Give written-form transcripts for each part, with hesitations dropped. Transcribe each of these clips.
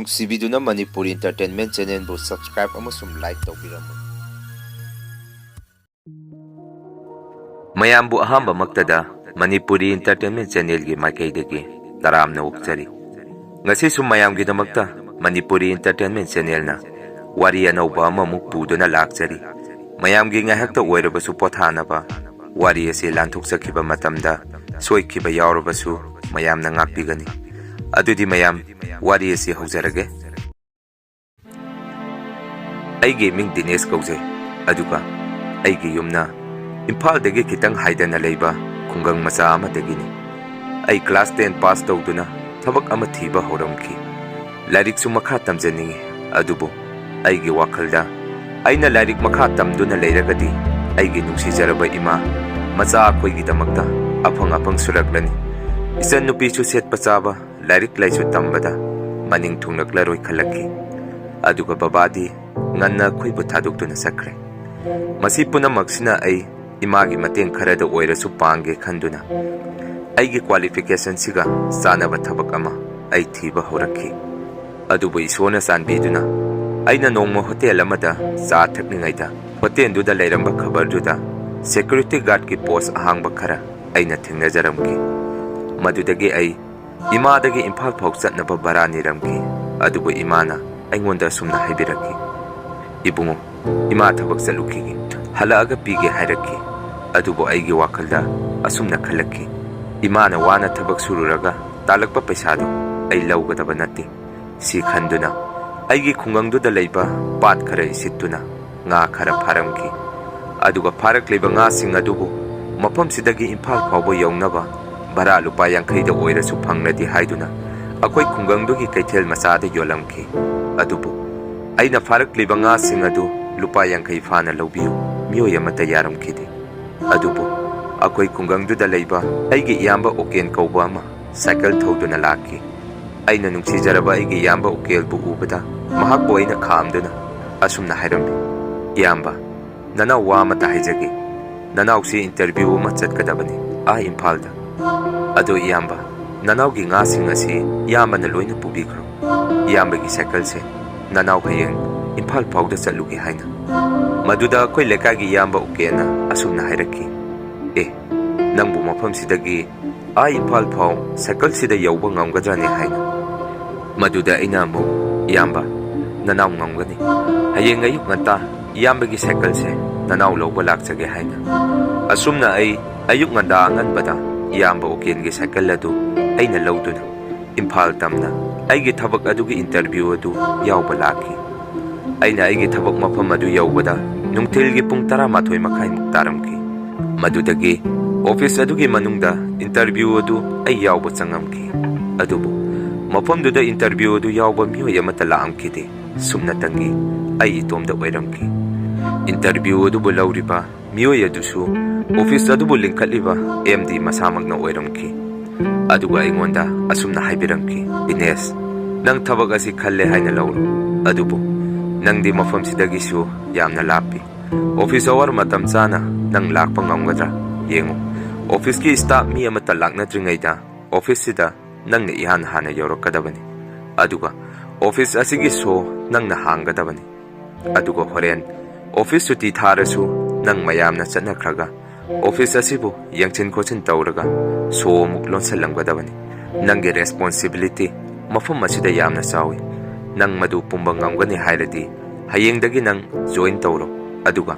ꯅꯨꯡꯁꯤꯕꯤꯗꯨꯅ Manipuri entertainment ꯆꯦꯅꯦꯜꯕꯨ subscribe ꯑꯃꯁꯨꯡ like ꯇꯧꯕꯤꯔꯝꯃꯨ꯫ ꯃꯌꯥꯝꯕꯨ ꯑꯍꯥꯟꯕꯃꯛꯇꯗ Manipuri entertainment ꯆꯦꯅꯦꯜꯒꯤ ꯃꯥꯏꯀꯩꯗꯒꯤ ꯇꯔꯥꯝꯅ ꯑꯣꯛꯆꯔꯤ꯫ ꯉꯁꯤꯁꯨ ꯃꯌꯥꯝꯒꯤꯗꯃꯛꯇ ꯃꯅꯤꯄꯨꯔꯤ ꯏꯟꯇꯔꯇꯦꯟꯃꯦꯟ ꯆꯦꯅꯦꯜꯅ ꯋꯥꯔꯤ ꯑꯅꯧꯕ ꯑꯃꯃꯨꯛ ꯄꯨꯗꯨꯅ ꯂꯥꯛꯆꯔꯤ꯫ ꯃꯌꯥꯝꯒꯤ ꯉꯥꯏꯍꯥꯛꯇ ꯑꯣꯏꯔꯕꯁꯨ ꯄꯣꯊꯥꯅꯕ ꯋꯥꯔꯤ ꯑꯁꯤ ꯂꯥꯟꯊꯣꯛꯆꯈꯤꯕ ꯃꯇꯝꯗ ꯁꯣꯏꯈꯤꯕ ꯌꯥꯎꯔꯕꯁꯨ ꯃꯌꯥꯝꯅ ꯉꯥꯛꯄꯤꯒꯅꯤ꯫ ꯑꯗꯨꯗꯤ ꯃꯌꯥꯝ ꯋꯥꯔꯤ ꯑꯁꯤ ꯍꯧꯖꯔꯒꯦ꯫ ꯑꯩꯒꯤ ꯃꯤꯡ ꯗꯤꯅꯦꯁ ꯀꯧꯖꯩ, ꯑꯗꯨꯒ ꯑꯩꯒꯤ ꯌꯨꯝꯅ ꯏꯝꯐꯥꯜꯗꯒꯤ ꯈꯤꯇꯪ ꯍꯥꯏꯗꯅ ꯂꯩꯕ ꯈꯨꯡꯒꯪ ꯃꯆꯥ ꯑꯃꯗꯒꯤꯅꯤ꯫ ꯑꯩ ꯀ꯭ꯂꯥꯁ 10 ꯄꯥꯁ ꯇꯧꯗꯨꯅ ꯊꯕꯛ ꯑꯃ ꯊꯤꯕ ꯍꯧꯔꯝꯈꯤ꯫ ꯂꯥꯏꯔꯤꯛꯁꯨ ꯃꯈꯥ ꯇꯝꯖꯅꯤꯡꯉꯤ, ꯑꯗꯨꯕꯨ ꯑꯩꯒꯤ ꯋꯥꯈꯜꯗ ꯑꯩꯅ ꯂꯥꯏꯔꯤꯛ ꯃꯈꯥ ꯇꯝꯗꯨꯅ ꯂꯩꯔꯒꯗꯤ ꯑꯩꯒꯤ ꯅꯨꯡꯁꯤꯖꯔꯕ ꯏꯃꯥ ꯃꯆꯥ ꯑꯩꯈꯣꯏꯒꯤꯗꯃꯛꯇ ꯑꯐꯪ ꯑꯐꯪ ꯁꯨꯔꯛꯂꯅꯤ꯫ ꯏꯆꯟ ꯅꯨꯄꯤꯁꯨ ꯁꯦꯠꯄ ꯆꯥꯕ ꯂꯥꯏꯔꯤꯛ ꯂꯥꯏꯁꯨ ꯇꯝꯕꯗ ꯃꯅꯤꯡ ꯊꯨꯡꯂꯛꯂꯔꯣꯏ ꯈꯜꯂꯛꯈꯤ꯫ ꯑꯗꯨꯒ ꯕꯕꯥꯗꯤ ꯉꯟꯅ ꯑꯩꯈꯣꯏꯕꯨ ꯊꯥꯗꯣꯛꯇꯨꯅ ꯆꯠꯈ꯭ꯔꯦ꯫ ꯃꯁꯤ ꯄꯨꯝꯅꯃꯛꯁꯤꯅ ꯑꯩ ꯏꯃꯥꯒꯤ ꯃꯇꯦꯡ ꯈꯔꯗ ꯑꯣꯏꯔꯁꯨ ꯄꯥꯡꯒꯦ ꯈꯟꯗꯨꯅ ꯑꯩꯒꯤ ꯀ꯭ꯋꯥꯂꯤꯐꯤꯀꯦꯁꯟꯁꯤꯒ ꯆꯥꯅꯕ ꯊꯕꯛ ꯑꯃ ꯑꯩ ꯊꯤꯕ ꯍꯧꯔꯛꯈꯤ꯫ ꯑꯗꯨꯕꯨ ꯏꯁꯣꯔꯅ ꯆꯥꯟꯕꯤꯗꯨꯅ ꯑꯩꯅ ꯅꯣꯡꯃ ꯍꯣꯇꯦꯜ ꯑꯃꯗ ꯆꯥ ꯊꯛꯂꯤꯉꯩꯗ ꯍꯣꯇꯦꯜꯗꯨꯗ ꯂꯩꯔꯝꯕ ꯈꯕꯔꯗꯨꯗ ꯁꯦꯀ꯭ꯌꯨꯔꯤꯇꯤ ꯒꯥꯔꯗꯀꯤ ꯄꯣꯁ ꯑꯍꯥꯡꯕ ꯈꯔ ꯑꯩꯅ ꯊꯦꯡꯅꯖꯔꯝꯈꯤ꯫ ꯃꯗꯨꯗꯒꯤ ꯑꯩ ꯏꯃꯥꯗꯒꯤ ꯏꯝꯐꯥꯜ ꯐꯥꯎ ꯆꯠꯅꯕ ꯚꯔꯥ ꯅꯤꯔꯝꯈꯤ꯫ ꯑꯗꯨꯕꯨ ꯏꯃꯥꯅ ꯑꯩꯉꯣꯟꯗ ꯑꯁꯨꯝꯅ ꯍꯥꯏꯕꯤꯔꯛꯈꯤ, "ꯏꯕꯨꯡꯉꯣ, ꯏꯃꯥ ꯊꯕꯛ ꯆꯠꯂꯨꯈꯤꯒꯦ, ꯍꯜꯂꯛꯑꯒ ꯄꯤꯒꯦ" ꯍꯥꯏꯔꯛꯈꯤ꯫ ꯑꯗꯨꯕꯨ ꯑꯩꯒꯤ ꯋꯥꯈꯜꯗ ꯑꯁꯨꯝꯅ ꯈꯜꯂꯛꯈꯤ, ꯏꯃꯥꯅ ꯋꯥꯅ ꯊꯕꯛ ꯁꯨꯔꯨꯔꯒ ꯇꯥꯜꯂꯛꯄ ꯄꯩꯁꯥꯗꯨ ꯑꯩ ꯂꯧꯒꯗꯕ ꯅꯠꯇꯦ꯫ ꯁꯤ ꯈꯟꯗꯨꯅ ꯑꯩꯒꯤ ꯈꯨꯡꯒꯪꯗꯨꯗ ꯂꯩꯕ ꯄꯥꯠ ꯈꯔ ꯏꯁꯤꯠꯇꯨꯅ ꯉꯥ ꯈꯔ ꯐꯥꯔꯝꯈꯤ꯫ ꯑꯗꯨꯒ ꯐꯥꯔꯛꯂꯤꯕ ꯉꯥꯁꯤꯡ ꯑꯗꯨꯕꯨ ꯃꯐꯝꯁꯤꯗꯒꯤ ꯏꯝꯐꯥꯜ ꯐꯥꯎꯕ ꯌꯧꯅꯕ ꯚꯔꯥ ꯂꯨꯄꯥ 50ꯗ ꯑꯣꯏꯔꯁꯨ ꯐꯪꯂꯗꯤ ꯍꯥꯏꯗꯨꯅ ꯑꯩꯈꯣꯏ ꯈꯨꯡꯒꯪꯗꯨꯒꯤ ꯀꯩꯊꯦꯜ ꯃꯆꯥꯗ ꯌꯣꯜꯂꯝꯈꯤ꯫ ꯑꯗꯨꯕꯨ ꯑꯩꯅ ꯐꯥꯔꯛꯂꯤꯕ ꯉꯥꯁꯤꯡ ꯑꯗꯨ ꯂꯨꯄꯥ 50 ꯐꯥꯅ ꯂꯧꯕꯤꯌꯨ ꯃꯤꯑꯣꯏ ꯑꯃꯠꯇ ꯌꯥꯔꯝꯈꯤꯗꯦ꯫ ꯑꯗꯨꯕꯨ ꯑꯩꯈꯣꯏ ꯈꯨꯡꯒꯪꯗꯨꯗ ꯂꯩꯕ ꯑꯩꯒꯤ ꯏꯌꯥꯝꯕ ꯎꯀꯦꯟ ꯀꯧꯕ ꯑꯃ ꯁꯥꯏꯀꯜ ꯊꯧꯗꯨꯅ ꯂꯥꯛꯈꯤ꯫ ꯑꯩꯅ ꯅꯨꯡꯁꯤꯖꯔꯕ ꯑꯩꯒꯤ ꯏꯌꯥꯝꯕ ꯎꯀꯦꯜꯕꯨ ꯎꯕꯗ ꯃꯍꯥꯛꯄꯨ ꯑꯩꯅ ꯈꯥꯝꯗꯨꯅ ꯑꯁꯨꯝꯅ ꯍꯥꯏꯔꯝꯃꯤ, "ꯏꯌꯥꯝꯕ, ꯅꯅꯥꯎ ꯋꯥ ꯑꯃꯇ ꯍꯥꯏꯖꯒꯦ꯫ ꯅꯅꯥꯎꯁꯤ ꯏꯟꯇꯔꯚ꯭ꯌꯨ ꯑꯃ ꯆꯠꯀꯗꯕꯅꯤ ꯏꯝꯐꯥꯜꯗ꯫ ꯑꯗꯣ ꯏꯌꯥꯝꯕ, ꯅꯅꯥꯎꯒꯤ ꯉꯥꯁꯤꯡ ꯑꯁꯤ ꯏꯌꯥꯝꯕꯅ ꯂꯣꯏꯅ ꯄꯨꯕꯤꯈ꯭ꯔꯣ꯫ ꯏꯌꯥꯝꯕꯒꯤ ꯁꯥꯏꯀꯜꯁꯦ ꯅꯅꯥꯎ ꯍꯌꯦꯡ ꯏꯝꯐꯥꯜ ꯐꯥꯎꯗ ꯆꯠꯂꯨꯒꯦ ꯍꯥꯏꯅ." ꯃꯗꯨꯗ ꯑꯩꯈꯣꯏ ꯂꯩꯀꯥꯏꯒꯤ ꯏꯌꯥꯝꯕ ꯎꯀꯦꯟꯅ ꯑꯁꯨꯝꯅ ꯍꯥꯏꯔꯛꯈꯤ, "ꯑꯦ, ꯅꯪꯕꯨ ꯃꯐꯝꯁꯤꯗꯒꯤ ꯏꯝꯐꯥꯜ ꯐꯥꯎ ꯁꯥꯏꯀꯜꯁꯤꯗ ꯌꯧꯕ ꯉꯝꯒꯗ꯭ꯔꯅꯦ" ꯍꯥꯏꯅ꯫ ꯃꯗꯨꯗ ꯑꯩꯅ ꯑꯃꯨꯛ, "ꯏꯌꯥꯝꯕ, ꯅꯅꯥꯎ ꯉꯝꯒꯅꯤ. ꯍꯌꯦꯡ ꯑꯌꯨꯛ ꯉꯟꯇꯥ ꯏꯌꯥꯝꯕꯒꯤ ꯁꯥꯏꯀꯜꯁꯦ ꯅꯅꯥꯎ ꯂꯧꯕ ꯂꯥꯛꯆꯒꯦ" ꯍꯥꯏꯅ꯫ ꯑꯁꯨꯝꯅ ꯑꯩ ꯑꯌꯨꯛ ꯉꯟꯇꯥ ꯑꯉꯟꯕꯗ ꯏꯌꯥꯝꯕ ꯎꯀꯦꯟꯒꯤ ꯁꯥꯏꯀꯜ ꯑꯗꯨ ꯑꯩꯅ ꯂꯧꯗꯨꯅ ꯏꯝꯐꯥꯜ ꯇꯝꯅ ꯑꯩꯒꯤ ꯊꯕꯛ ꯑꯗꯨꯒꯤ ꯏꯟꯇꯔꯚ꯭ꯌꯨ ꯑꯗꯨ ꯌꯥꯎꯕ ꯂꯥꯛꯈꯤ꯫ ꯑꯩꯅ ꯑꯩꯒꯤ ꯊꯕꯛ ꯃꯐꯝ ꯑꯗꯨ ꯌꯧꯕꯗ ꯅꯨꯡꯊꯤꯜꯒꯤ ꯄꯨꯡ 11:30 ꯇꯥꯔꯝꯈꯤ꯫ ꯃꯗꯨꯗꯒꯤ ꯑꯣꯐꯤꯁ ꯑꯗꯨꯒꯤ ꯃꯅꯨꯡꯗ ꯏꯟꯇꯔꯚ꯭ꯌꯨ ꯑꯗꯨ ꯑꯩ ꯌꯥꯎꯕ ꯆꯪꯉꯝꯈꯤ꯫ ꯑꯗꯨꯕꯨ ꯃꯐꯝꯗꯨꯗ ꯏꯟꯇꯔꯚ꯭ꯌꯨ ꯑꯗꯨ ꯌꯥꯎꯕ ꯃꯤꯑꯣꯏ ꯑꯃꯠꯇ ꯂꯥꯛꯑꯝꯈꯤꯗꯦ꯫ ꯁꯨꯞꯅꯇꯪꯒꯤ ꯑꯩ ꯏꯇꯣꯝꯇ ꯑꯣꯏꯔꯝꯈꯤ꯫ ꯏꯟꯇꯔꯚ꯭ꯌꯨ ꯑꯗꯨꯕꯨ ꯂꯧꯔꯤꯕ ꯃꯤꯑꯣꯏ ꯑꯗꯨꯁꯨ ꯑꯣꯐꯤꯁ ꯑꯗꯨꯕꯨ ꯂꯤꯡꯈꯠꯂꯤꯕ MD ꯃꯁꯥꯃꯛꯅ ꯑꯣꯏꯔꯝꯈꯤ꯫ ꯑꯗꯨꯒ ꯑꯩꯉꯣꯟꯗ ꯑꯁꯨꯝꯅ ꯍꯥꯏꯕꯤꯔꯝꯈꯤ, "ꯗꯤꯅꯦꯁ, ꯅꯪ ꯊꯕꯛ ꯑꯁꯤ ꯈꯜꯂꯦ ꯍꯥꯏꯅ ꯂꯧꯔꯣ꯫ ꯑꯗꯨꯕꯨ ꯅꯪꯗꯤ ꯃꯐꯝꯁꯤꯗꯒꯤꯁꯨ ꯌꯥꯝꯅ ꯂꯥꯞꯄꯤ꯫ ꯑꯣꯐꯤꯁ ꯑꯋꯥꯔ ꯃꯇꯝ ꯆꯥꯅ ꯅꯪ ꯂꯥꯛꯄ ꯉꯝꯒꯗ꯭ꯔꯥ? ꯌꯦꯡꯉꯨ, ꯑꯣꯐꯤꯁꯀꯤ ꯁ꯭ꯇꯥꯐ ꯃꯤ ꯑꯃꯠꯇ ꯂꯥꯛꯅꯗ꯭ꯔꯤꯉꯩꯗ ꯑꯣꯐꯤꯁꯁꯤꯗ ꯅꯪꯅ ꯏꯍꯥꯟ ꯍꯥꯟꯅ ꯌꯧꯔꯛꯀꯗꯕꯅꯤ꯫ ꯑꯗꯨꯒ ꯑꯣꯐꯤꯁ ꯑꯁꯤꯒꯤ ꯁꯣ ꯅꯪꯅ ꯍꯥꯡꯒꯗꯕꯅꯤ꯫ ꯑꯗꯨꯒ ꯍꯣꯔꯦꯟ ꯑꯣꯐꯤꯁ ꯁꯨꯇꯤ ꯊꯥꯔꯁꯨ ꯅꯪ ꯃꯌꯥꯝꯅ ꯆꯠꯅꯈ꯭ꯔꯒ ꯑꯣꯐꯤꯁ ꯑꯁꯤꯕꯨ ꯌꯦꯡꯁꯤꯟ ꯈꯣꯠꯆꯤꯟ ꯇꯧꯔꯒ ꯁꯣ ꯑꯃꯨꯛ ꯂꯣꯟꯁꯤꯜꯂꯝꯒꯗꯕꯅꯤ꯫ ꯅꯪꯒꯤ ꯔꯦꯁꯄꯣꯟꯁꯤꯕꯤꯂꯤꯇꯤ ꯃꯐꯝ ꯑꯁꯤꯗ ꯌꯥꯝꯅ ꯆꯥꯎꯏ꯫ ꯅꯪ ꯃꯗꯨ ꯄꯨꯝꯕ ꯉꯝꯒꯅꯤ ꯍꯥꯏꯔꯗꯤ ꯍꯌꯦꯡꯗꯒꯤ ꯅꯪ ꯖꯣꯏꯟ ꯇꯧꯔꯣ꯫ ꯑꯗꯨꯒ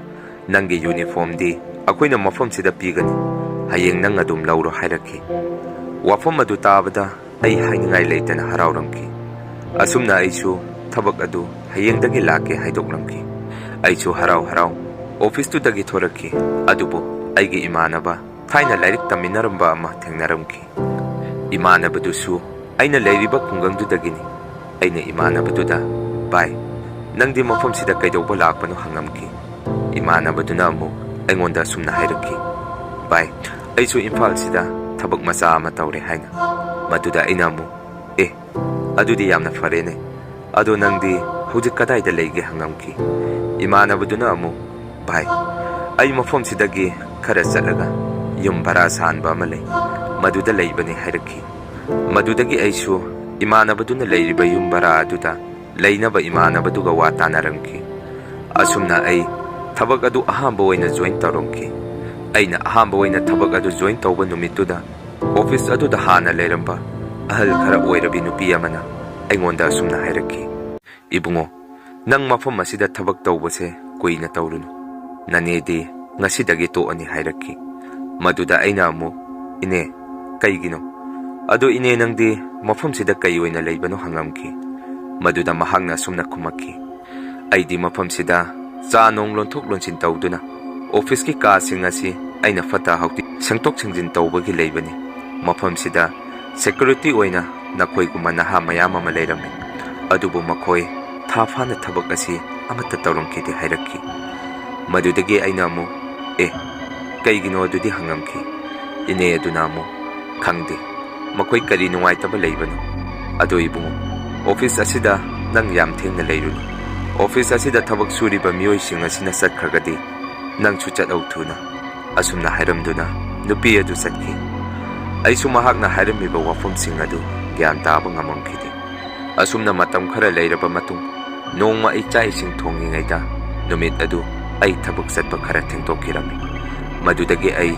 ꯅꯪꯒꯤ ꯌꯨꯅꯤꯐꯣꯔꯝꯗꯤ ꯑꯩꯈꯣꯏꯅ ꯃꯐꯝꯁꯤꯗ ꯄꯤꯒꯅꯤ꯫ ꯍꯌꯦꯡ ꯅꯪ ꯑꯗꯨꯝ ꯂꯧꯔꯣ" ꯍꯥꯏꯔꯛꯈꯤ꯫ ꯋꯥꯐꯝ ꯑꯗꯨ ꯇꯥꯕꯗ ꯑꯩ ꯍꯥꯏꯅꯤꯡꯉꯥꯏ ꯂꯩꯇꯅ ꯍꯔꯥꯎꯔꯝꯈꯤ꯫ ꯑꯁꯨꯝꯅ ꯑꯩꯁꯨ ꯊꯕꯛ ꯑꯗꯨ ꯍꯌꯦꯡꯗꯒꯤ ꯂꯥꯛꯀꯦ ꯍꯥꯏꯗꯣꯛꯂꯝꯈꯤ꯫ ꯑꯩꯁꯨ ꯍꯔꯥꯎ ꯍꯔꯥꯎ ꯑꯣꯐꯤꯁꯇꯨꯗꯒꯤ ꯊꯣꯔꯛꯈꯤ꯫ ꯑꯗꯨꯕꯨ ꯑꯩꯒꯤ ꯏꯃꯥꯟꯅꯕ ꯊꯥꯏꯅ ꯂꯥꯏꯔꯤꯛ ꯇꯝꯃꯤꯟꯅꯔꯝꯕ ꯑꯃ ꯊꯦꯡꯅꯔꯝꯈꯤ꯫ ꯏꯃꯥꯟꯅꯕꯗꯨꯁꯨ ꯑꯩꯅ ꯂꯩꯔꯤꯕ ꯈꯨꯡꯒꯪꯗꯨꯗꯒꯤꯅꯤ꯫ ꯑꯩꯅ ꯏꯃꯥꯟꯅꯕꯗꯨꯗ, "ꯚꯥꯏ, ꯅꯪꯗꯤ ꯃꯐꯝꯁꯤꯗ ꯀꯩꯗꯧꯕ ꯂꯥꯛꯄꯅꯣ?" ꯍꯪꯉꯝꯈꯤ꯫ ꯏꯃꯥꯟꯅꯕꯗꯨꯅ ꯑꯃꯨꯛ ꯑꯩꯉꯣꯟꯗ ꯑꯁꯨꯝꯅ ꯍꯥꯏꯔꯛꯈꯤ, "ꯚꯥꯏ, ꯑꯩꯁꯨ ꯏꯝꯐꯥꯜꯁꯤꯗ ꯊꯕꯛ ꯃꯆꯥ ꯑꯃ ꯇꯧꯔꯦ" ꯍꯥꯏꯅ꯫ ꯃꯗꯨꯗ ꯑꯩꯅ ꯑꯃꯨꯛ, "ꯑꯦ, ꯑꯗꯨꯗꯤ ꯌꯥꯝꯅ ꯐꯔꯦꯅꯦ. ꯑꯗꯣ ꯅꯪꯗꯤ ꯍꯧꯖꯤꯛ ꯀꯗꯥꯏꯗ ꯂꯩꯒꯦ?" ꯍꯪꯉꯝꯈꯤ꯫ ꯏꯃꯥꯟꯅꯕꯗꯨꯅ ꯑꯃꯨꯛ, "ꯚꯥꯏ, ꯑꯩ ꯃꯐꯝꯁꯤꯗꯒꯤ ꯈꯔ ꯆꯠꯂꯒ ꯌꯨꯝ ꯚꯔꯥ ꯁꯥꯟꯕ ꯑꯃ ꯂꯩ, ꯃꯗꯨꯗ ꯂꯩꯕꯅꯤ" ꯍꯥꯏꯔꯛꯈꯤ꯫ ꯃꯗꯨꯗꯒꯤ ꯑꯩꯁꯨ imanabaduna leiriba yum bara aduda leinaba imanabaduga wa tanaramki asumna ai thabak adu ahamba oina join taromki aina ahamba oina thabak adu join tawba numituda office adu da hana leiramba ahal khara oirabi nupi amana aingonda asumna hairaki ibungo nang mafam asida thabak tawbase kuina tawrunu nanedi ngasidagi to ani hairaki maduda aina amu ine kaigino ado ine nangdi mafam sida kai oina leibano hangamki maduda mahangna sumna khumaki aidi mafam sida cha nong lonthok lonsin tawduna office ki ka sing asi aina fata hauti sangtok singjin tawbagi leibani mafam sida security oina nakoi gumana ha mayama ma leirami adubu makoi thafana thabak asi amata tawromki de hairaki madudagi aina mu kaigino adudi hangamki ine aduna mu khangde makoi kari nuwai taba leibano ado ibungo office asida nang yam thengna leiruni office asida thabak suriba mioi sing asina satkhagadi nang chu chat authuna asumna hairamduna nupi adu satki aisu mahakna hairamiba wafum sing adu gyan taba ngamamkhidi asumna matam khara leiraba matung nongma ai chai sing thongingaida numit adu ai thabak satpa khara thengtokirami madudagi ai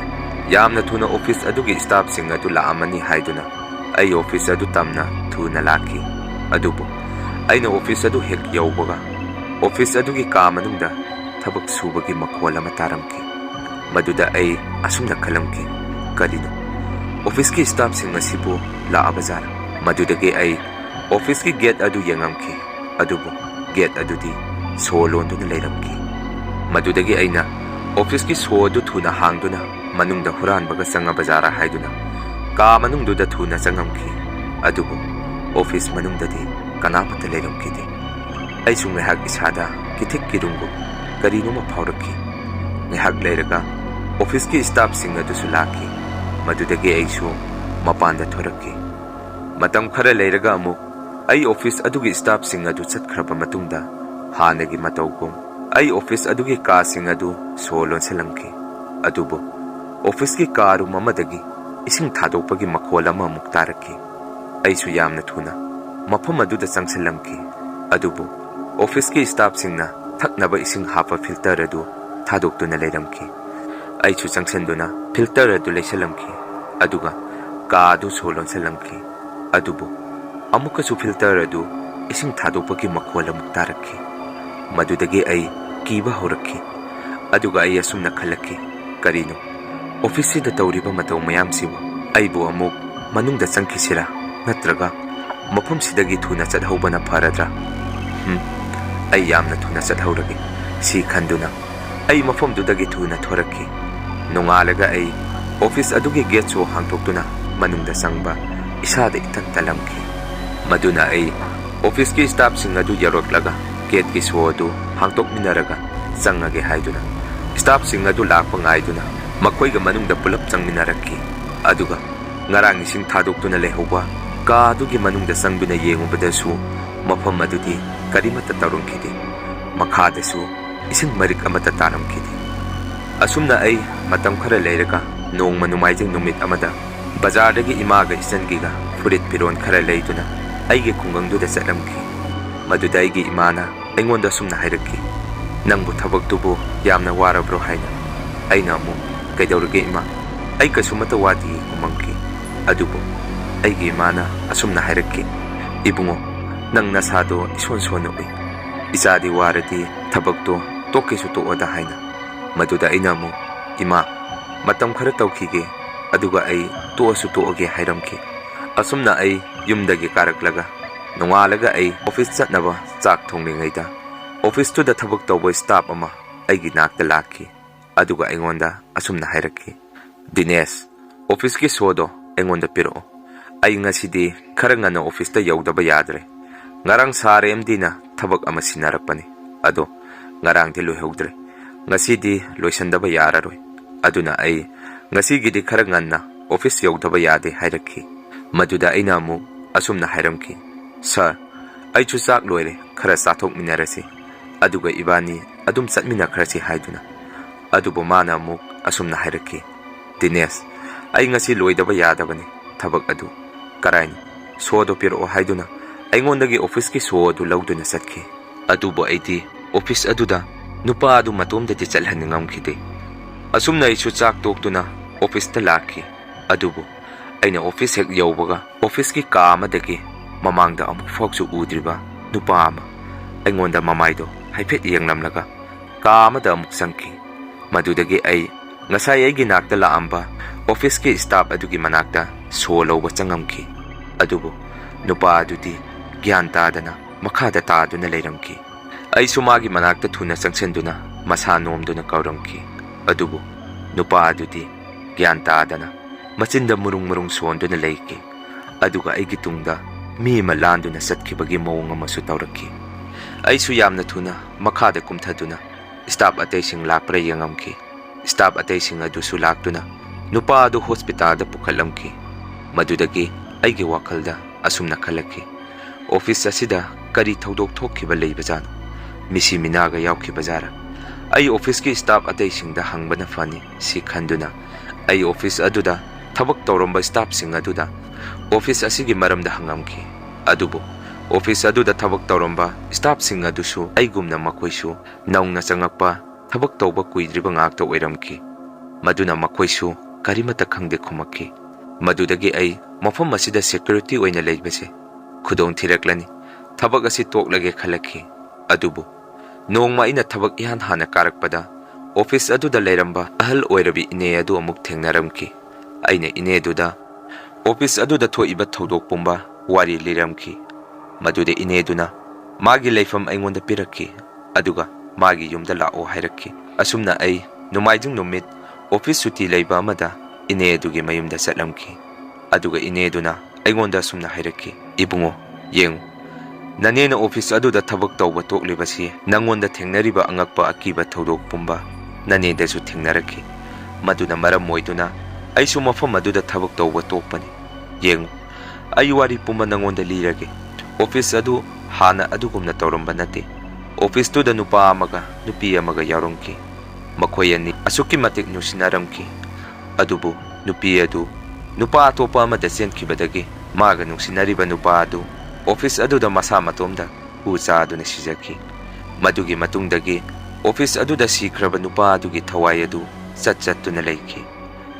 yamna thuna office adugi staff sing adu laamani haiduna ai office adu tamna thuna laki adubu aina office adu hek yaubaga office adugi ka manungda thabak subagi makhola mataramki maduda ai asumna khalamki kadino office ki staff sing asibu la abazar madudagi ai office ki gate adu yangamki adubu gate adudi solon duna leiramki madudagi aina office ki so adu thuna hangduna manungda huran baga sanga bazara haiduna ka manungduda thuna changamki adubu office manungdadi kanamata leiramki de ai sungai hak isada kithik kirungu karino ma phaurakki ne hak leiraga office ki staff sing adu sulaki madudagi aisu mapanda thorakki matam khara leiraga amu ai office adugi staff sing adu chatkraba matungda hanagi matawgum ai office adugi ka sing adu solon selamki adubu office ki karu mamadagi ising thadopagi makhola ma muktaraki aisu yamna thuna mafam aduda changselamki adubu office ki staff singna thaknaba ising hapa filter adu thadokduna leiramki aisu changsenduna filter adu leisalamki aduga ka adu solon selamki adubu amukasu filter adu ising thadopagi makhola muktaraki madudagi ai kiba horakki aduga ai asumna khalaki karino office da tawriba mataw mayam sibu aibu amuk manungda changkhisira natraga mafam sidagi thuna chathawbana pharadra ai yamna thuna chathawragi si khanduna ai mafam dudagi thuna thorakki nongalaga ai office adugi gate so hangtokduna manungda sangba isada itan talamki maduna ai office ki staff sing adu yaroklaga gate ki so adu hangtok minaraga changage haiduna staff sing adu lakpa ngaiduna makoiga manungda pulap changminaraki aduga ngarang ising thadokduna lehoba ka adugi manungda changbina yengubadasu mafam adudi karimata tarungkidi makhadasu ising marik amata taramkidi asumna ai matam khara leiraga nong manumaijing numit amada bazar dagi imaga isangiga furit piron khara leiduna aige khungangduda chatlamki maduda aige imana aingonda sumna hairaki nangbu thabaktubu yamna warabro haina aina mu kaidawrage ima ai kasumata wadi kumangki adubu aige imana asumna hairaki ibungo nang nasado ison sonoi isadi waradi thabakto tokesu to oda haina maduda aina mu ima matam khara tawkhige aduga ai toasu toage hairamki asumna ai yumdagi karaklaga nongalaga ai office chatnaba chak thonglingaida office to da thabak tawba staff ama aigi nakta lakki aduga aingonda asumna hairaki Dinesh office ki sodo aingonda piro ai ngasidi khara ngana office ta yaudaba yadre ngarang sare mdina thabak ama sinarakpani ado ngarang di loihogdre ngasidi loisandaba yararoi aduna ai ngasigidi khara nganna office yaudaba yade hairaki maduda aina mu asumna hairamki sir ai chu chak loire khara sathok minarasi aduga ibani adum chatmina kharasi haiduna adubo mana mu asumna hairaki Dinesh ai ngasi loidaba yadabani thabak adu karaini ꯁꯣꯗꯣ ꯄꯤꯔꯛꯑꯣ ꯍꯥꯏꯗꯨꯅ ꯑꯩꯉꯣꯟꯗꯒꯤ ꯑꯣꯐꯤꯁꯀꯤ ꯁꯣ ꯑꯗꯨ ꯂꯧꯗꯨꯅ ꯆꯠꯈꯤ꯫ ꯑꯗꯨꯕꯨ ꯑꯩꯗꯤ office ꯑꯗꯨꯗ ꯅꯨꯄꯥ ꯑꯗꯨ ꯃꯇꯣꯝꯗꯗꯤ ꯆꯠꯍꯟ ꯉꯝꯈꯤꯗꯦ꯫ ꯑꯁꯨꯝꯅ ꯑꯩꯁꯨ ꯆꯥꯛ ꯇꯣꯛꯇꯨꯅ ꯑꯣꯐꯤꯁꯇ ꯂꯥꯛꯈꯤ꯫ ꯑꯗꯨꯕꯨ ꯑꯩꯅ ꯑꯣꯐꯤꯁ ꯍꯦꯛ ꯌꯧꯕꯒ ꯑꯣꯐꯤꯁꯀꯤ ꯀꯥ ꯑꯃꯗꯒꯤ ꯃꯃꯥꯡꯗ ꯑꯃꯨꯛ ꯐꯥꯎꯁꯨ ꯎꯗ꯭ꯔꯤꯕ ꯅꯨꯄꯥ ꯑꯃ ꯑꯩꯉꯣꯟꯗ ꯃꯃꯥꯏꯗꯣ ꯍꯥꯏꯐꯦꯠ ꯌꯦꯡꯂꯝꯂꯒ ꯀꯥ ꯑꯃꯗ ꯑꯃꯨꯛ ꯆꯪꯈꯤ꯫ ꯃꯗꯨꯗꯒꯤ ꯑꯩ ꯉꯁꯥꯏ ꯑꯩꯒꯤ ꯅꯥꯛꯇ ꯂꯥꯛꯑꯝꯕ ꯑꯣꯐꯤꯁꯀꯤ ꯁ꯭ꯇꯥꯐ ꯑꯗꯨꯒꯤ ꯃꯅꯥꯛꯇ ꯁꯣ ꯂꯧꯕ ꯆꯪꯉꯝꯈꯤ꯫ ꯑꯗꯨꯕꯨ ꯅꯨꯄꯥ ꯑꯗꯨꯗꯤ ꯒ꯭ꯌꯥꯟ ꯇꯥꯗꯅ ꯃꯈꯥꯗ ꯇꯥꯗꯨꯅ ꯂꯩꯔꯝꯈꯤ꯫ ꯑꯩꯁꯨ ꯃꯥꯒꯤ ꯃꯅꯥꯛꯇ ꯊꯨꯅ ꯆꯪꯁꯤꯟꯗꯨꯅ ꯃꯁꯥ ꯅꯣꯝꯗꯨꯅ ꯀꯧꯔꯝꯈꯤ꯫ ꯑꯗꯨꯕꯨ ꯅꯨꯄꯥ ꯑꯗꯨꯗꯤ ꯒ꯭ꯌꯥꯟ ꯇꯥꯗꯅ ꯃꯆꯤꯟꯗ ꯃꯔꯨꯡ ꯃꯔꯨꯡ ꯁꯣꯟꯗꯨꯅ ꯂꯩꯈꯤ꯫ ꯑꯗꯨꯒ ꯑꯩꯒꯤ ꯇꯨꯡꯗ ꯃꯤ ꯑꯃ ꯂꯥꯟꯗꯨꯅ ꯆꯠꯈꯤꯕꯒꯤ ꯃꯑꯣꯡ ꯑꯃꯁꯨ ꯇꯧꯔꯛꯈꯤ꯫ ꯑꯩꯁꯨ ꯌꯥꯝꯅ ꯊꯨꯅ ꯃꯈꯥꯗ ꯀꯨꯝꯊꯗꯨꯅ ꯁ꯭ꯇꯥꯐ ꯑꯇꯩꯁꯤꯡ ꯂꯥꯛꯄ꯭ꯔꯥ ꯌꯦꯡꯉꯝꯈꯤ꯫ ꯁ꯭ꯇꯥꯐ ꯑꯇꯩꯁꯤꯡ ꯑꯗꯨꯁꯨ ꯂꯥꯛꯇꯨꯅ ꯅꯨꯄꯥ ꯑꯗꯨ ꯍꯣꯁꯄꯤꯇꯥꯜꯗ ꯄꯨꯈꯠꯂꯝꯈꯤ꯫ ꯃꯗꯨꯗꯒꯤ ꯑꯩꯒꯤ ꯋꯥꯈꯜꯗ ꯑꯁꯨꯝꯅ ꯈꯜꯂꯛꯈꯤ, ꯑꯣꯐꯤꯁ ꯑꯁꯤꯗ ꯀꯔꯤ ꯊꯧꯗꯣꯛ ꯊꯣꯛꯈꯤꯕ ꯂꯩꯕꯖꯥꯠꯅꯣ? ꯃꯤꯁꯤ ꯃꯤꯅꯥꯒ ꯌꯥꯎꯈꯤꯕꯖꯥꯔꯥ? ꯑꯩ ꯑꯣꯐꯤꯁꯀꯤ ꯁ꯭ꯇꯥꯐ ꯑꯇꯩꯁꯤꯡꯗ ꯍꯪꯕꯅ ꯐꯅꯤ ꯁꯤ ꯈꯟꯗꯨꯅ ꯑꯩ ꯑꯣꯐꯤꯁ ꯑꯗꯨꯗ ꯊꯕꯛ ꯇꯧꯔꯝꯕ ꯁ꯭ꯇꯥꯐꯁꯤꯡ ꯑꯗꯨꯗ ꯑꯣꯐꯤꯁ ꯑꯁꯤꯒꯤ ꯃꯔꯝꯗ ꯍꯪꯉꯝꯈꯤ꯫ ꯑꯗꯨꯕꯨ ꯑꯣꯐꯤꯁ ꯑꯗꯨꯗ ꯊꯕꯛ ꯇꯧꯔꯝꯕ ꯁ꯭ꯇꯥꯐꯁꯤꯡ ꯑꯗꯨꯁꯨ ꯑꯩꯒꯨꯝꯅ ꯃꯈꯣꯏꯁꯨ ꯅꯧꯅ ꯆꯪꯉꯛꯄ ꯊꯕꯛ ꯇꯧꯕ ꯀꯨꯏꯗ꯭ꯔꯤꯕ ꯉꯥꯛꯇ ꯑꯣꯏꯔꯝꯈꯤ꯫ ꯃꯗꯨꯅ ꯃꯈꯣꯏꯁꯨ ꯀꯔꯤꯃꯠꯇ ꯈꯪꯗꯦ ꯈꯨꯝꯃꯛꯈꯤ꯫ ꯃꯗꯨꯗꯒꯤ ꯑꯩ ꯃꯐꯝ ꯑꯁꯤꯗ ꯁꯦꯀ꯭ꯌꯨꯔꯤꯇꯤ ꯑꯣꯏꯅ ꯂꯩꯕꯁꯦ ꯈꯨꯗꯣꯡ ꯊꯤꯔꯛꯂꯅꯤ, ꯊꯕꯛ ꯑꯁꯤ ꯇꯣꯛꯂꯒꯦ ꯈꯜꯂꯛꯈꯤ꯫ ꯑꯗꯨꯕꯨ ꯅꯣꯡꯃ ꯑꯩꯅ ꯊꯕꯛ ꯏꯍꯥꯟ ꯍꯥꯟꯅ ꯀꯥꯔꯛꯄꯗ ꯑꯣꯐꯤꯁ ꯑꯗꯨꯗ ꯂꯩꯔꯝꯕ ꯑꯍꯜ ꯑꯣꯏꯔꯕꯤ ꯏꯅꯦ ꯑꯗꯨ ꯑꯃꯨꯛ ꯊꯦꯡꯅꯔꯝꯈꯤ꯫ ꯑꯩꯅ ꯏꯅꯦꯗꯨꯗ ꯑꯣꯐꯤꯁ ꯑꯗꯨꯗ ꯊꯣꯛꯏꯕ ꯊꯧꯗꯣꯛ ꯄꯨꯝꯕ ꯋꯥꯔꯤ ꯂꯤꯔꯝꯈꯤ꯫ ꯃꯗꯨꯗ ꯏꯅꯦꯗꯨꯅ ꯃꯥꯒꯤ ꯂꯩꯐꯝ ꯑꯩꯉꯣꯟꯗ ꯄꯤꯔꯛꯈꯤ ꯑꯗꯨꯒ ꯃꯥꯒꯤ ꯌꯨꯝꯗ ꯂꯥꯛꯑꯣ ꯍꯥꯏꯔꯛꯈꯤ꯫ ꯑꯁꯨꯝꯅ ꯑꯩ ꯅꯣꯡꯃꯥꯏꯖꯤꯡ ꯅꯨꯃꯤꯠ ꯑꯣꯐꯤꯁ ꯁꯨꯇꯤ ꯂꯩꯕ ꯑꯃꯗ ꯏꯅꯦ ꯑꯗꯨꯒꯤ ꯃꯌꯨꯝꯗ ꯆꯠꯂꯝꯈꯤ꯫ ꯑꯗꯨꯒ ꯏꯅꯦꯗꯨꯅ ꯑꯩꯉꯣꯟꯗ ꯑꯁꯨꯝꯅ ꯍꯥꯏꯔꯛꯈꯤ, ꯏꯕꯨꯡꯉꯣ ꯌꯦꯡꯉꯨ, ꯅꯅꯦꯅ ꯑꯣꯐꯤꯁ ꯑꯗꯨꯗ ꯊꯕꯛ ꯇꯧꯕ ꯇꯣꯛꯂꯤꯕꯁꯤ ꯅꯪꯉꯣꯟꯗ ꯊꯦꯡꯅꯔꯤꯕ ꯑꯉꯛꯄ ꯑꯀꯤꯕ ꯊꯧꯗꯣꯛ ꯄꯨꯝꯕ ꯅꯅꯦꯗꯁꯨ ꯊꯦꯡꯅꯔꯛꯈꯤ꯫ ꯃꯗꯨꯅ ꯃꯔꯝ ꯑꯣꯏꯗꯨꯅ ꯑꯩꯁꯨ ꯃꯐꯝ ꯑꯗꯨꯗ ꯊꯕꯛ ꯇꯧꯕ ꯇꯣꯛꯄꯅꯤ꯫ ꯌꯦꯡꯉꯨ, ꯑꯩ ꯋꯥꯔꯤ ꯄꯨꯝꯕ ꯅꯪꯉꯣꯟꯗ ꯂꯤꯔꯒꯦ꯫ ꯑꯣꯐꯤꯁ ꯑꯗꯨ ꯍꯥꯟꯅ ꯑꯗꯨꯒꯨꯝꯅ ꯇꯧꯔꯝꯕ ꯅꯠꯇꯦ꯫ ꯑꯣꯐꯤꯁꯇꯨꯗ ꯅꯨꯄꯥ ꯑꯃꯒ ꯅꯨꯄꯤ ꯑꯃꯒ ꯌꯥꯎꯔꯝꯈꯤ꯫ ꯃꯈꯣꯏ ꯑꯅꯤ ꯑꯁꯨꯛꯀꯤ ꯃꯇꯤꯛ ꯅꯨꯡꯁꯤꯅꯔꯝꯈꯤ꯫ ꯑꯗꯨꯕꯨ ꯅꯨꯄꯤ ꯑꯗꯨ ꯅꯨꯄꯥ ꯑꯇꯣꯞꯄ ꯑꯃꯗ ꯆꯦꯟꯈꯤꯕꯗꯒꯤ ꯃꯥꯒ ꯅꯨꯡꯁꯤꯅꯔꯤꯕ ꯅꯨꯄꯥ ꯑꯗꯨ ꯑꯣꯐꯤꯁ ꯑꯗꯨꯗ ꯃꯁꯥ ꯃꯇꯣꯝꯗ ꯍꯨ ꯆꯥꯗꯨꯅ ꯁꯤꯖꯈꯤ꯫ ꯃꯗꯨꯒꯤ ꯃꯇꯨꯡꯗꯒꯤ ꯑꯣꯐꯤꯁ ꯑꯗꯨꯗ ꯁꯤꯈ꯭ꯔꯕ ꯅꯨꯄꯥ ꯑꯗꯨꯒꯤ ꯊꯋꯥꯏ ꯑꯗꯨ ꯆꯠꯇꯨꯅ ꯂꯩꯈꯤ꯫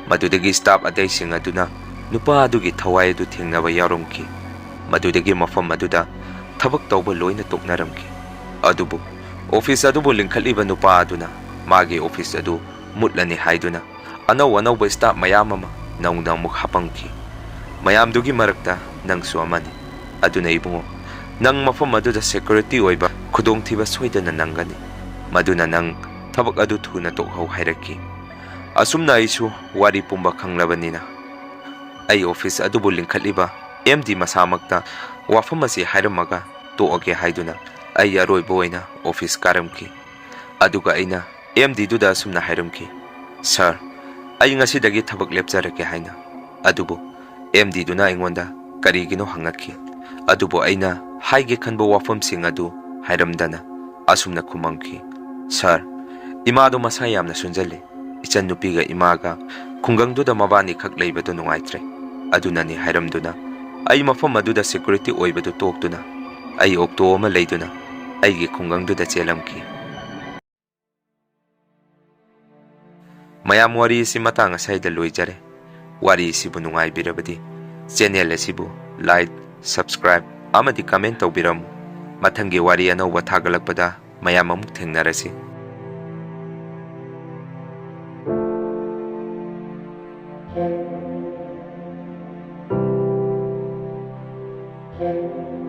ꯃꯗꯨꯗꯒꯤ ꯁ꯭ꯇꯥꯐ ꯑꯇꯩꯁꯤꯡ ꯑꯗꯨꯅ ꯅꯨꯄꯥ ꯑꯗꯨꯒꯤ ꯊꯋꯥꯏ ꯑꯗꯨ ꯊꯦꯡꯅꯕ ꯌꯥꯎꯔꯝꯈꯤ꯫ ꯃꯗꯨꯗꯒꯤ ꯃꯐꯝ ꯑꯗꯨꯗ ꯊꯕꯛ ꯇꯧꯕ ꯂꯣꯏꯅ ꯇꯣꯛꯅꯔꯝꯈꯤ꯫ ꯑꯗꯨꯕꯨ ꯑꯣꯐꯤꯁ ꯑꯗꯨꯕꯨ ꯂꯤꯡꯈꯠꯂꯤꯕ ꯅꯨꯄꯥ ꯑꯗꯨꯅ ꯃꯥꯒꯤ ꯑꯣꯐꯤꯁ ꯑꯗꯨ ꯃꯨꯠꯂꯅꯤ ꯍꯥꯏꯗꯨꯅ ꯑꯅꯧ ꯑꯅꯧꯕ ꯁ꯭ꯇꯥꯐ ꯃꯌꯥꯝ ꯑꯃ ꯅꯧꯅ ꯑꯃꯨꯛ ꯍꯥꯞꯄꯝꯈꯤ꯫ ꯃꯌꯥꯝꯗꯨꯒꯤ ꯃꯔꯛꯇ ꯅꯪꯁꯨ ꯑꯃꯅꯤ꯫ ꯑꯗꯨꯅ ꯏꯕꯨꯡꯉꯣ, ꯅꯪ ꯃꯐꯝ ꯑꯗꯨꯗ ꯁꯦꯀ꯭ꯌꯨꯔꯤꯇꯤ ꯑꯣꯏꯕ ꯈꯨꯗꯣꯡꯊꯤꯕ ꯁꯣꯏꯗꯅ ꯅꯪꯒꯅꯤ꯫ ꯃꯗꯨꯅ ꯅꯪ ꯊꯕꯛ ꯑꯗꯨ ꯊꯨꯅ ꯇꯣꯛꯍꯧ ꯍꯥꯏꯔꯛꯈꯤ꯫ ꯑꯁꯨꯝꯅ ꯑꯩꯁꯨ ꯋꯥꯔꯤ ꯄꯨꯝꯕ ꯈꯪꯂꯕꯅꯤꯅ ꯑꯩ ꯑꯣꯐꯤꯁ ꯑꯗꯨꯕꯨ ꯂꯤꯡꯈꯠꯂꯤꯕ MD ꯃꯁꯥꯃꯛꯇ ꯋꯥꯐꯝ ꯑꯁꯤ ꯍꯥꯏꯔꯝꯃꯒ ꯇꯣꯛꯑꯒꯦ ꯍꯥꯏꯗꯨꯅ ꯑꯩ ꯑꯔꯣꯏꯕ ꯑꯣꯏꯅ ꯑꯣꯐꯤꯁ ꯀꯥꯔꯝꯈꯤ꯫ ꯑꯗꯨꯒ ꯑꯩꯅ MDꯗꯨꯗ ꯑꯁꯨꯝꯅ ꯍꯥꯏꯔꯝꯈꯤ, ꯁꯥꯔ, ꯑꯩ ꯉꯁꯤꯗꯒꯤ ꯊꯕꯛ ꯂꯦꯞꯆꯔꯒꯦ ꯍꯥꯏꯅ꯫ ꯑꯗꯨꯕꯨ MDꯗꯨꯅ ꯑꯩꯉꯣꯟꯗ ꯀꯔꯤꯒꯤꯅꯣ ꯍꯪꯉꯛꯈꯤ꯫ ꯑꯗꯨꯕꯨ ꯑꯩꯅ ꯍꯥꯏꯒꯦ ꯈꯟꯕ ꯋꯥꯐꯝꯁꯤꯡ ꯑꯗꯨ ꯍꯥꯏꯔꯝꯗꯅ ꯑꯁꯨꯝꯅ ꯈꯨꯝꯃꯝꯈꯤ, ꯁꯥꯔ, ꯏꯃꯥꯗꯣ ꯃꯁꯥ ꯌꯥꯝꯅ ꯁꯣꯟꯖꯜꯂꯤ꯫ ꯏꯆꯟ ꯅꯨꯄꯤꯒ ꯏꯃꯥꯒ ꯈꯨꯡꯒꯪꯗꯨꯗ ꯃꯕꯥꯅꯤꯈꯛ ꯂꯩꯕꯗꯨ ꯅꯨꯡꯉꯥꯏꯇ꯭ꯔꯦ꯫ ꯑꯗꯨꯅꯅꯤ ꯍꯥꯏꯔꯝꯗꯨꯅ ꯑꯩ ꯃꯐꯝ ꯑꯗꯨꯗ ꯁꯦꯀ꯭ꯌꯨꯔꯤꯇꯤ ꯑꯣꯏꯕꯗꯨ ꯇꯣꯛꯇꯨꯅ ꯑꯩ ꯑꯣꯛꯇꯣ ꯑꯃ ꯂꯩꯗꯨꯅ ꯑꯩꯒꯤ ꯈꯨꯡꯒꯪꯗꯨꯗ ꯆꯦꯜꯂꯝꯈꯤ꯫ ꯃꯌꯥꯝ ꯋꯥꯔꯤ ꯑꯁꯤ ꯃꯇꯥꯡ ꯑꯁꯤꯗ ꯂꯣꯏꯖꯔꯦ꯫ ꯋꯥꯔꯤ ꯑꯁꯤꯕꯨ ꯅꯨꯡꯉꯥꯏꯕꯤꯔꯕꯗꯤ ꯆꯦꯅꯦꯜ ꯑꯁꯤꯕꯨ ꯂꯥꯏꯛ, ꯁꯕꯁꯀ꯭ꯔꯥꯏꯕ ꯑꯃꯗꯤ ꯀꯃꯦꯟ ꯇꯧꯕꯤꯔꯝꯃꯨ꯫ ꯃꯊꯪꯒꯤ ꯋꯥꯔꯤ ꯑꯅꯧꯕ ꯊꯥꯒꯠꯂꯛꯄꯗ ꯃꯌꯥꯝ ꯑꯃꯨꯛ ꯊꯦꯡꯅꯔꯁꯤ꯫ Thank you.